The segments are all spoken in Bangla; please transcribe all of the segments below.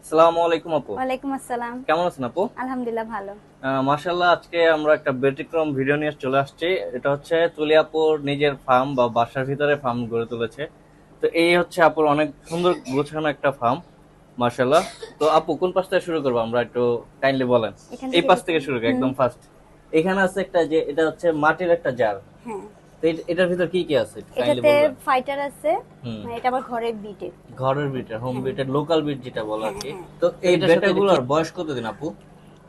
আসসালামু আলাইকুম আপু। ওয়ালাইকুম আসসালাম। কেমন আছেন আপু? আলহামদুলিল্লাহ ভালো। মাশাআল্লাহ, আজকে আমরা একটা ব্যতিক্রম ভিডিও নিয়ে চলে আসছি। এটা হচ্ছে তুলি আপুর নিজের ফার্ম বা বাসার ভিতরে ফার্ম গড়ে তুলেছে। তো এই হচ্ছে আপুর অনেক সুন্দর গোছানো একটা ফার্ম, মাশাআল্লাহ। তো আপু কোন পাশ থেকে শুরু করবো আমরা, একটু কাইন্ডলি বলেন। এখান এই থেকে পাশ থেকে দেখুন। শুরু করি, একদম ফার্স্ট। এখানে আছে একটা, যে এটা হচ্ছে মাটির একটা জার। হ্যাঁ, তো এটার ভিতর কি কি আছে একটু কাইন্ডলি এটাতে বলবেন? ফাইটার আছে। হুম। মানে এটা আবার ঘরের বিটের। ঘরের বিটের, হোম হ্যাঁ, বিটের, লোকাল বিট যেটা বলে আর হ্যাঁ, কি। হ্যাঁ। তো এই বেটাগুলোর বয়স কতদিন আপু?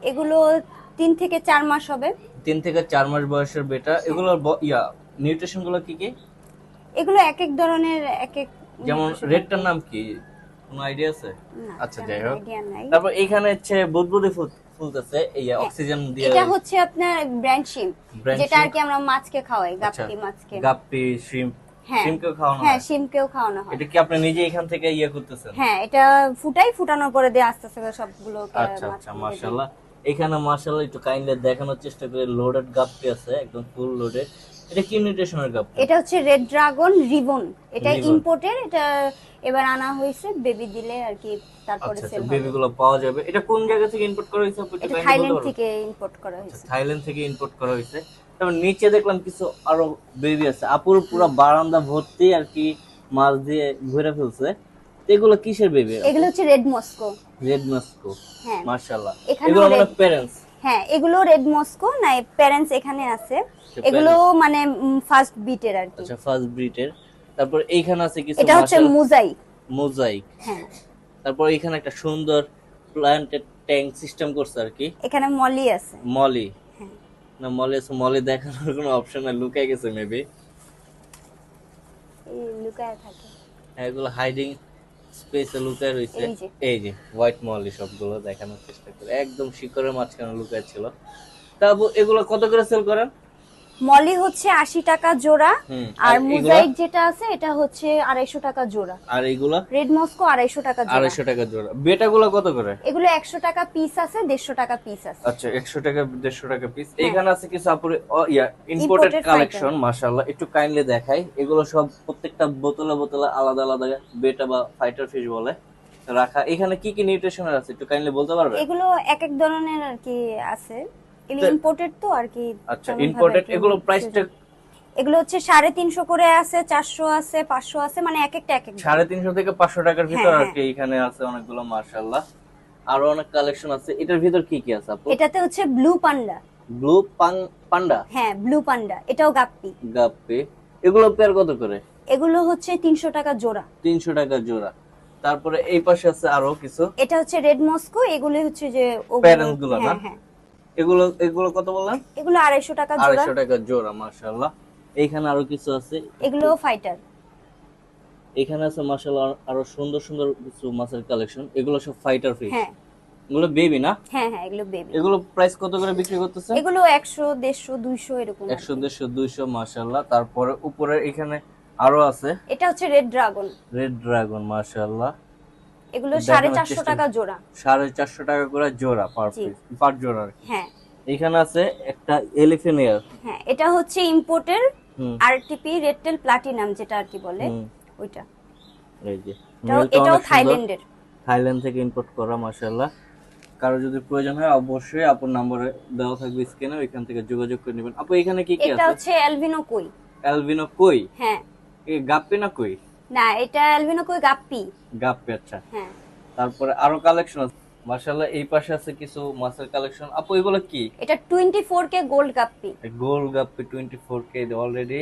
এগুলো 3 থেকে 4 মাস হবে। 3 থেকে 4 মাস বয়সের বেটা। হ্যাঁ, এগুলোর নিউট্রিশন গুলো কি কি? এগুলো এক এক ধরনের এক এক যেমন নিউট্রিশন আর রেডটার কি। নাম কি, কোনো আইডিয়া আছে? না, আচ্ছা, যাই তেমন হোক। আইডিয়া নাই। তারপর এখানে হচ্ছে বুদবুদি ফুলতেছে, এই হ্যাঁ, অক্সিজেন দিয়ে। এটা হচ্ছে আপনার ব্র্যান্ড শিম, ব্র্যান্ড যেটা আর শিম। কি আমরা মাছকে খাওয়াই, আচ্ছা, গাপ্পি মাছকে। গাপ্পি, শ্রিম্প। হ্যাঁ, শ্রিম্পকেও খাওয়ানো হ্যাঁ, হয়? শিমকেও খাওয়ানো হয়। এটা কি আপনি নিজে এখান থেকে করতেছেন? হ্যাঁ, এটা ফুটানোর পরে দিয়ে আস্তে আস্তে করে সবগুলো আচ্ছা আচ্ছা, মাছগুলোকে দিই। মাশাআল্লাহ। এখানে মাশাআল্লাহ একটু কাইন্ডলি দেখানোর চেষ্টা করে, লোডেড গাপ্পি আছে, একদম ফুল লোডেড। এটা কি নিউট্রিশনের গাপ্পি? এটা হচ্ছে রেড ড্রাগন রিবন। এটা রিবন। ইম্পোর্টের। এটা এবার আনা হয়েছে, বেবি দিলে আর কি তারপরে আচ্ছা আচ্ছা, সেল হবে। বেবিগুলো পাওয়া যাবে। এটা কোন জায়গা থেকে ইম্পোর্ট করা হয়েছে আপু, একটু এটা কাইন্ডলি বলতে থাইল্যান্ড পারবেন? থেকে ইম্পোর্ট করা আচ্ছা, হয়েছে। থাইল্যান্ড থেকে ইম্পোর্ট করা হয়েছে। তারপর নিচে দেখলাম কিছু আরো বেবি আছে। আপুর পুরো বারান্দা ভর্তি আর কি মাছ দিয়ে ঘুরে ফেলছে। তো এগুলো কিসের বেবি আপু? এগুলো হচ্ছে রেড মস্কো। Red Moscow. হ্যাঁ, মাশাআল্লাহ। এখানেও এগুলো মানে রেড। প্যারেন্টস? হ্যাঁ, এগুলো রেড মস্কো না, প্যারেন্টস এখানে আছে। এগুলো প্যারেন্টস। মানে ফার্স্ট বিটের আর কি। আচ্ছা, ফার্স্ট ব্রিডের। তারপর এইখানে আছে কিছু এটা হচ্ছে মাশাআল্লাহ মুজাই। মোজাইক। হ্যাঁ, তারপর এখানে একটা সুন্দর প্ল্যান্টেড ট্যাঙ্ক সিস্টেম করছে আর কি। এখানে মলি আছে। মলি। হ্যাঁ, না, মলি আছে, মলি দেখানোর কোনো অপশন নাই, লুকাই গেছে মেবি। এই লুকায় থাকে। এগুলো হাইডিং স্পেসে লুকায় রয়েছে। এই যে এই যে হোয়াইট মলি সবগুলো দেখানোর চেষ্টা করে, একদম শিকড়ের মাঝখানে লুকায় ছিল। তারপর এগুলো কত করে সেল করেন? মলি হচ্ছে 80 টাকা জোড়া। হুম। আর আর এগুলা? মুজাইক যেটা আছে এটা হচ্ছে 250 টাকা জোড়া। আর এইগুলা? রেড মস্কো 250 টাকা জোড়া। 250 টাকা জোড়া। বেটাগুলো কত করে? এগুলো 100 টাকা পিস আছে, 150 টাকা পিস আছে। আচ্ছা, 100 টাকা, 150 টাকা পিস। হ্যাঁ, এখানে আছে কিছু আপুরে ইম্পোর্টেড ইম্পোর্টেড ফাইটার। কালেকশন, মাশাআল্লাহ। একটু কাইন্ডলি দেখাই। এগুলো সব প্রত্যেকটা বোতলে বোতলে আলাদা আলাদা বেটা বা ফাইটার ফিশ বলে রাখা। এখানে কি কি নিউট্রিশনের আছে একটু কাইন্ডলি বলতে পারবেন? এগুলো এক এক ধরনের আর কি আছে। এগুলো তো- ইম্পোর্টেড তো আর কি। আচ্ছা, তেমন ভাবে ইম্পোর্টেড। আর কি এগুলো প্রাইসটা এগুলো হচ্ছে 350 করে আছে, 400 আছে, 500 আছে, মানে এক একটা এক এক দাম। 350 থেকে 500 টাকার হ্যাঁ, ভিতর আর হ্যাঁ। কি। এখানে আছে অনেকগুলো, মাশাআল্লাহ। আরো অনেক কালেকশন আছে। এটার ভিতর কি কি আছে আপু? এটাতে হচ্ছে ব্লু পান্ডা। ব্লু পান্ডা। হ্যাঁ, ব্লু পান্ডা, এটাও গাপ্পি। গাপ্পি। এগুলো পেয়ার কত করে? এগুলো হচ্ছে 300 টাকা জোড়া। 300 টাকা জোড়া। তারপরে এই পাশে আছে আরো কিছু এটা হচ্ছে রেড মস্কো। এগুলো হচ্ছে যে ওগুলো। প্যারেন্টস গুলো না? হ্যাঁ, হ্যাঁ। এগুলো এগুলো কত বললেন? এগুলো 250 টাকা জোড়া। 250 টাকা জোড়া, মাশাআল্লাহ। এইখানে আরো কিছু আছে। এগুলো ফাইটার। এখানে আছে মাশাআল্লাহ আরো সুন্দর সুন্দর কিছু মাছের কালেকশন। এগুলো সব ফাইটার ফিশ। হ্যাঁ, এগুলো বেবি না? হ্যাঁ, হ্যাঁ, এগুলো বেবি। এগুলো প্রাইস কত করে বিক্রি করতেছে? এগুলো 100, 150, 200 এরকম আর 100, কি। 150, 200, মাশাআল্লাহ। তারপরে উপরে এখানে আরো আছে। এটা হচ্ছে রেড ড্রাগন। রেড ড্রাগন, মাশাআল্লাহ। এগুলো দেখানোর 450 চেষ্টা- টাকা জোড়া। 450 টাকা করে জোড়া পার জি। পিস, পার জোড়া আর কি। হ্যাঁ, এখানে আছে একটা এলিফ্যান্ট ইয়ার। হ্যাঁ, এটা হচ্ছে ইম্পোর্টের হুম। আরটিপি রেডটেল প্লাটিনাম যেটা আর কি বলে হুম। ওইটা। এই যে এটাও মেলটা এটাও অনেক সুন্দর। থাইল্যান্ডের। থাইল্যান্ড থেকে ইম্পোর্ট করা, মাশাআল্লাহ। কারো যদি প্রয়োজন হয় অবশ্যই আপুর নম্বরে দেওয়া থাকবে স্ক্রিনে, ওইখান থেকে যোগাযোগ করে নেবেন। আপু এখানে কি কি এটা আছে? হচ্ছে অ্যালবিনো কই। অ্যালবিনো কই? হ্যাঁ, এই গাপ্পি না কই? না, এটা অ্যালবিনো কই গাপ্পি। গাপ্পি, আচ্ছা। হ্যাঁ, তারপরে আরো কালেকশন আছে, মাশাআল্লাহ। এই পাশে আছে কিছু মাছের কালেকশন। আপু এগুলো কি? এটা 24K গোল্ড গাপ্পি। গোল গাপ্পি 24K অলরেডি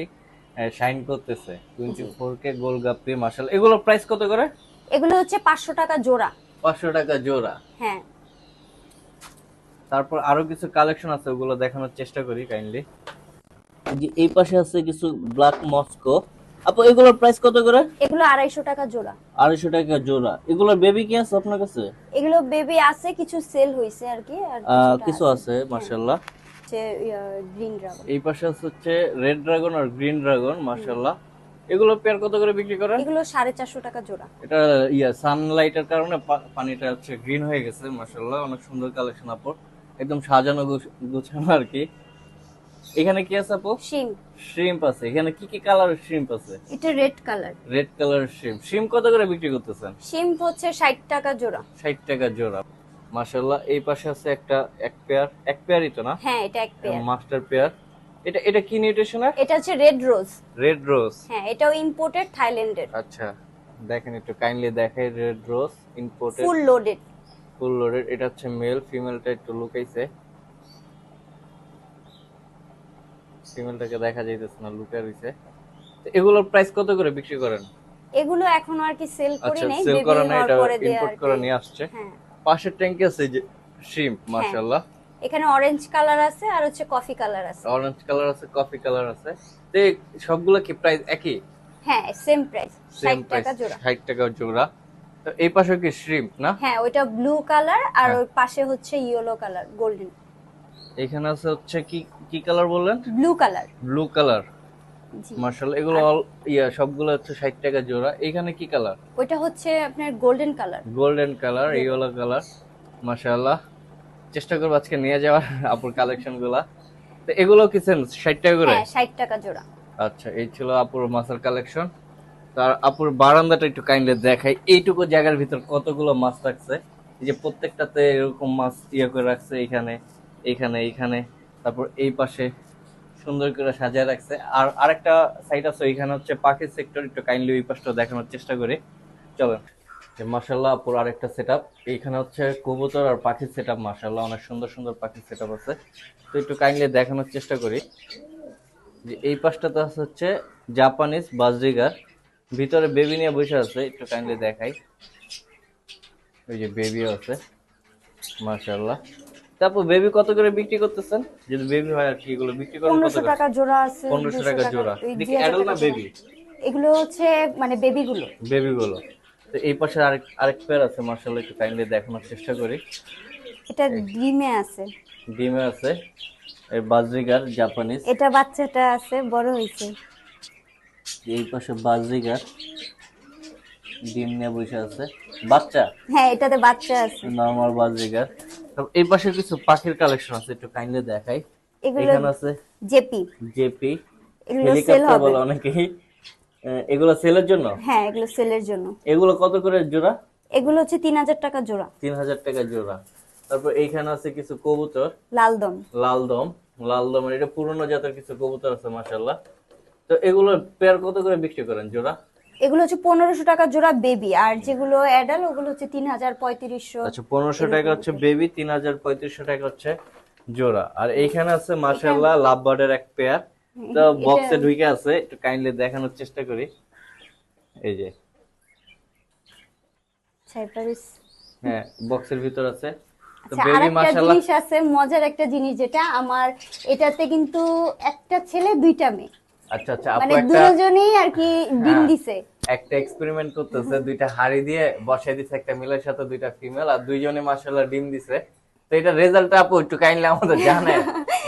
শাইন করতেছে। 24K গোল গাপ্পি, মাশাআল্লাহ। এগুলো প্রাইস কত করে? এগুলো হচ্ছে 500 টাকা জোড়া। 500 টাকা জোড়া। হ্যাঁ, তারপর আরো কিছু কালেকশন আছে, ওগুলো দেখানোর চেষ্টা করি কাইন্ডলি। যে এই পাশে আছে কিছু ব্ল্যাক মস্কো। আপু এগুলোর প্রাইস কত করে? এগুলো 250 টাকা জোড়া। 250 টাকা জোড়া। এগুলোর বেবি কি আছে আপনার কাছে? এগুলো বেবি আছে, কিছু সেল হইছে আর কি, আর কিছু আছে, মাশাআল্লাহ। যে গ্রিন ড্রাগন। এই পাশে আছে হচ্ছে রেড ড্রাগন আর গ্রিন ড্রাগন, মাশাআল্লাহ। এগুলো পেয়ার কত করে বিক্রি করেন? এগুলো 450 টাকা জোড়া। এটা সানলাইটের কারণে পানিটা হচ্ছে গ্রিন হয়ে গেছে, মাশাআল্লাহ। অনেক সুন্দর কালেকশন আপু, একদম সাজানো গোছানো আর কি। এখানে কি আছে আপু? শিম। শ্রিম্প আছে। এখানে কি কি কালারের শ্রিম্প আছে? এটা রেড কালার। রেড কালারের শ্রিম্প। শ্রিম্প কত করে বিক্রি করতেছেন? শিম হচ্ছে 60 টাকা জোড়া। 60 টাকা জোড়া। মাশাআল্লাহ, এই পাশে আছে একটা এক পেয়ারই তো না? হ্যাঁ এটা এক পেয়ার। Master pair. এটা এটা কি নিউট্রিশনের? এটা হচ্ছে রেড রোজ। Red rose. হ্যাঁ এটাও ইম্পোর্টেড থাইল্যান্ডের। আচ্ছা, দেখেন একটু কাইন্ডলি দেখাই। Red rose imported, full loaded. Full loaded. এটা হচ্ছে মেল, ফিমেলটা একটু লুকাইছে, ফিমেলটাকে দেখা যাইতেছে না, লুকা রইছে। তো এগুলোর প্রাইস কত করে বিক্রি করেন? এগুলো এখনো আর কি সেল করি আচ্ছা, নাই, সেল বেবি করা না, হওয়ার এটা পরে দেয়া ইম্পোর্ট আর করে কি। নিয়ে আসছে। হ্যাঁ পাশের ট্যাঙ্কে আছে যে শ্রিম্প, মাশাআল্লাহ। এখানে অরেঞ্জ কালার আছে আর হচ্ছে কফি কালার আছে। অরেঞ্জ কালার আছে, কফি কালার আছে। তো এই সবগুলো কি প্রাইস একই? হ্যাঁ সেম প্রাইস, সেম 60 প্রাইস, টাকা জোড়া। 60 টাকা জোড়া। তো এই পাশে কি শ্রিম্প না? হ্যাঁ ওইটা ব্লু কালার আর হ্যাঁ। ওর পাশে হচ্ছে ইয়েলো কালার, গোল্ডেন। এখানে আছে হচ্ছে কি কি কালার বললেন? Blue colour. Blue colour. জি। মাশাআল্লাহ, এগুলো সবগুলো হচ্ছে 60 টাকা জোড়া। এখানে কি কালার? ওইটা হচ্ছে আপনার golden colour. Golden colour, yellow colour. মাশাআল্লাহ, চেষ্টা করবো আজকে নিয়ে যাওয়ার আপুর কালেকশন গুলা। তো এগুলো কি 60 টাকা করে? হ্যাঁ 60 টাকা জোড়া। আচ্ছা, এই ছিল আপুর মাছের কালেকশন। তার আপুর বারান্দাটা একটু কাইন্ডলি দেখাই। এইটুকু জায়গার ভিতর কতগুলো মাছ রাখছে। এই যে প্রত্যেকটাতে এরকম মাছ করে রাখছে, এখানে এখানে এখানে, তারপর এই পাশে সুন্দর করে সাজিয়ে রাখছে। আর আরেকটা সাইড আছে, এখানে হচ্ছে পাখির সেক্টর। একটু কাইন্ডলি ওই পাশটা দেখানোর চেষ্টা করি, চলেন। যে মাশাআল্লাহ আপুর আরেকটা সেটআপ, এইখানে হচ্ছে কবুতর আর পাখির সেটআপ। মাশাআল্লাহ, অনেক সুন্দর সুন্দর পাখির সেটআপ আছে। তো একটু কাইন্ডলি দেখানোর চেষ্টা করি। যে এই পাশটাতে আছে হচ্ছে জাপানিজ বাজরিগার, ভিতরে বেবি নিয়ে বসে আছে। একটু কাইন্ডলি দেখাই, ওই যে বেবি আছে। মাশাআল্লাহ। তারপর বেবি কত করে বিক্রি করতেছেন? যদি বেবি হয় আর কি, এগুলো বিক্রি করেন কত 1500 করে? টাকা জোড়া আছে, 1500 টাকা জোড়া। ওই দেখি 2000 অ্যাডাল্ট না টাকা জোড়া। বেবি? এগুলো হচ্ছে মানে বেবি গুলো। বেবি গুলো। তো এই পাশে আরেক পেয়ার আছে। মাশাআল্লাহ, একটু কাইন্ডলি দেখানোর চেষ্টা করি। এটা ডিমে আছে। ডিমে আছে, এই বাজরিগার জাপানিজ। এটা বাচ্চাটা আছে, বড় হইছে। এই পাশে বাজরিগার ডিম নিয়ে বসে আছে, বাচ্চা। হ্যাঁ এটাতে বাচ্চা আছে। Normal budgerigar. তারপর এই পাশে কিছু পাখির কালেকশন আছে, একটু কাইন্ডলি দেখাই। এগুলো এখানে আছে জেপি। জেপি, এগুলো সেল হেলিকপ্টার হবে। বলে অনেকেই। এগুলো সেলের জন্য? হ্যাঁ এগুলো সেলের জন্য। এগুলো কত করে জোড়া? এগুলো হচ্ছে 3000 টাকা জোড়া। 3000 টাকা জোড়া। তারপর এইখানে আছে কিছু কবুতর, লালদম। লালদম। লালদমের এটা পুরনো জাতের কিছু কবুতর আছে, মাশাআল্লাহ। তো এগুলো পেয়ার কত করে বিক্রি করেন জোড়া? এগুলো হচ্ছে 1500 টাকা জোড়া বেবি, আর যেগুলো অ্যাডাল্ট ওগুলো হচ্ছে 3000 3500। আচ্ছা, 1500 টাকা হচ্ছে বেবি, 3000 3500 টাকা হচ্ছে জোড়া। আর এইখানে আছে মাশাআল্লাহ লাভ বার্ডের এক পেয়ার। তো বক্সে ঢুকে আছে, একটু কাইন্ডলি দেখানোর চেষ্টা করি। এই যে সাইপারিস। হ্যাঁ, বক্সের ভিতর আছে। তো আচ্ছা বেবি আরেকটা মাশাআল্লাহ। জিনিস আছে, মজার একটা জিনিস, যেটা আমার এটাতে কিন্তু একটা ছেলে দুইটা মেয়ে, আচ্ছা আচ্ছা, আপু মানে একটা দুজনেই আর কি ডিম হ্যাঁ, দিছে। একটা এক্সপেরিমেন্ট করতেছে। দুইটা হাড়ি দিয়ে বসাই দিছে, একটা মেলের সাথে দুইটা ফিমেল, আর দুইজনে মাশাআল্লাহ ডিম দিছে। তো এটা রেজাল্টটা আপু একটু কাইন্ডলি আমাদের জানেন,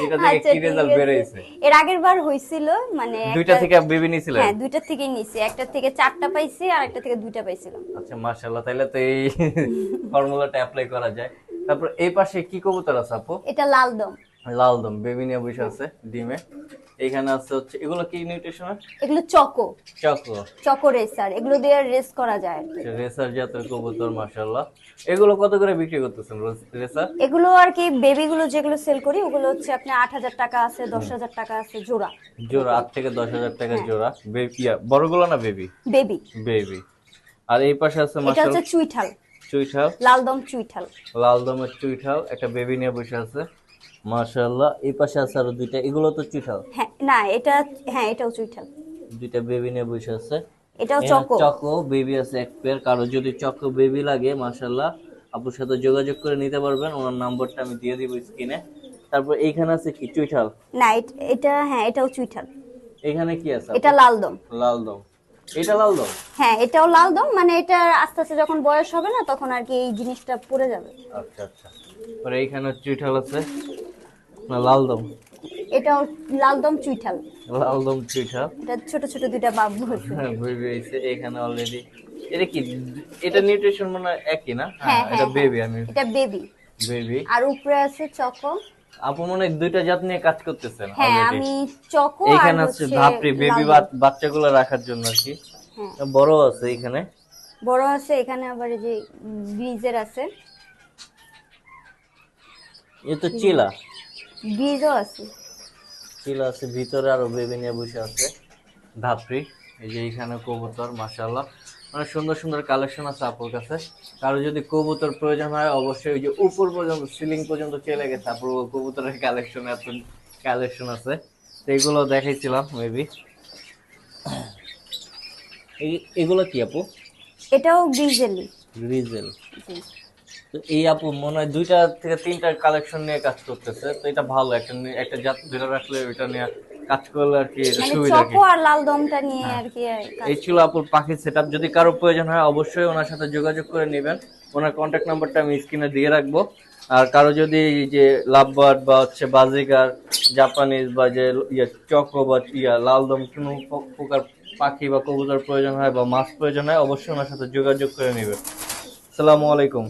এটা থেকে আচ্ছা কি ঠিক রেজাল্ট আছে। বের হইছে? এর আগের বার হইছিল মানে দুইটা থেকে বেবি নিছিলেন? হ্যাঁ দুইটা থেকেই নিছি, একটা থেকে 4টা পাইছি আর একটা থেকে 2টা পাইছিলাম। আচ্ছা মাশাআল্লাহ, তাইলে তো এই ফর্মুলাটা অ্যাপ্লাই করা যায়। তারপর এই পাশে কি কবুতর আছে আপু? এটা লালদম। লালদম, বেবি নিয়ে বসে আছে ডিমে। এখানে আছে হচ্ছে, এগুলো কি নিউট্রিশনাল? এগুলো চকো। চকো। চকো রেসার, এগুলো দিয়ে রেস করা যায় আর কি। রেসার জাতের কবুতর, মাশাআল্লাহ। এগুলো কত করে বিক্রি করতেছেন রেসার? এগুলো আর কি বেবি গুলো যেগুলো সেল করি ওগুলো হচ্ছে আপনি 8000 টাকা আছে, 10000 টাকা আছে জোড়া। জোড়া 8 থেকে 10,000 টাকা হ্যাঁ। জোড়া। বড়গুলো না বেবি? বেবি। বেবি। আর এই পাশে আছে এটা হচ্ছে মাশাআল্লাহ চুইঠাল। চুইঠাল, লালদম চুইঠাল। লালদমের চুইঠাল, একটা বেবি নিয়ে বসে আছে, মাশাআল্লাহ। এই পাশে আছে আরো দুইটা, এগুলো তো চুইঠাল। হ্যাঁ না এটা, হ্যাঁ এটাও চুইঠাল। দুইটা বেবি নিয়ে বসে আছে। এটাও এখানে চকো। চকো বেবি আছে এক পেয়ার। কারো যদি চকো বেবি লাগে, মাশাআল্লাহ, আপুর সাথে যোগাযোগ করে নিতে পারবেন। ওনার নাম্বারটা আমি দিয়ে দিব স্ক্রিনে। তারপর এইখানে আছে কি চুইঠাল? না এটা হ্যাঁ এটাও চুইঠাল। এখানে কি আছে? এটা লালদম। লালদম। এটা লালদম? হ্যাঁ এটাও লালদম, মানে এটা আস্তে আস্তে যখন বয়স হবে না তখন আর কি এই জিনিসটা পড়ে যাবে। আচ্ছা আচ্ছা। আর এইখানে চুইঠাল আছে না লালদম? এটাও লালদম চুইঠাল। লালদম চুইঠাল। এটা ছোট ছোট দুইটা বাবু হয়েছে। হ্যাঁ, বেবি হইছে এখানে অলরেডি। এটা কি, এটা নিউট্রিশন মানে একই না? হ্যাঁ এটা হ্যাঁ বেবি। আমি এটা বেবি। বেবি। আর উপরে আছে চকো। আপু মনে হয় দুইটা জাত নিয়ে কাজ করতেছেন হ্যাঁ অলরেডি। আমি চকো আর এইখানে আছে হচ্ছে ধাপড়ি বেবি লাল। বাচ্চাগুলো রাখার জন্য আর কি। হ্যাঁ বড় আছে এখানে। বড় আছে, এখানে আবার এই যে ব্রিজের আছে, এ তো চিলা। ব্রিজও আছে। চিলা আছে, ভিতরে আরো বেবি নিয়ে বসে আছে ধাপড়ি। এই যে এখানে কবুতর মাশাআল্লাহ অনেক সুন্দর সুন্দর কালেকশন আছে আপুর কাছে। কারো যদি কবুতর প্রয়োজন হয় অবশ্যই ওই যে উপর পর্যন্ত সিলিং পর্যন্ত চলে গেছে আপুর কবুতরের কালেকশন, এত কালেকশন আছে। তো এগুলো দেখাইছিলাম মেবি। এগুলো কি আপু? এটাও ব্রিজেলি। গ্রিজেল। জি। তো এই আপু মনে হয় দুইটা থেকে তিনটা কালেকশন নিয়ে কাজ করতেছে, তো এটা ভালো। একটা জাত ধরে রাখলে ওইটা নিয়ে কাজ করলে আর কি এটা মানে সুবিধা কি। চকো আর লাল দমটা নিয়ে হ্যাঁ, আর কি কাজ এই ছিল করি। আপুর পাখির সেটআপ। যদি কারো প্রয়োজন হয় অবশ্যই ওনার সাথে যোগাযোগ করে নেবেন। ওনার কন্ট্যাক্ট নাম্বারটা আমি স্ক্রিনে দিয়ে রাখবো। আর কারো যদি এই যে লাভবার্ড বা হচ্ছে বাজিগার, জাপানিজ বা যে চক্র বা লালদম কোনো প্রকার পাখি বা কবুতর প্রয়োজন হয় বা মাছ প্রয়োজন হয় অবশ্যই ওনার সাথে যোগাযোগ করে নেবেন। আসসালামু আলাইকুম।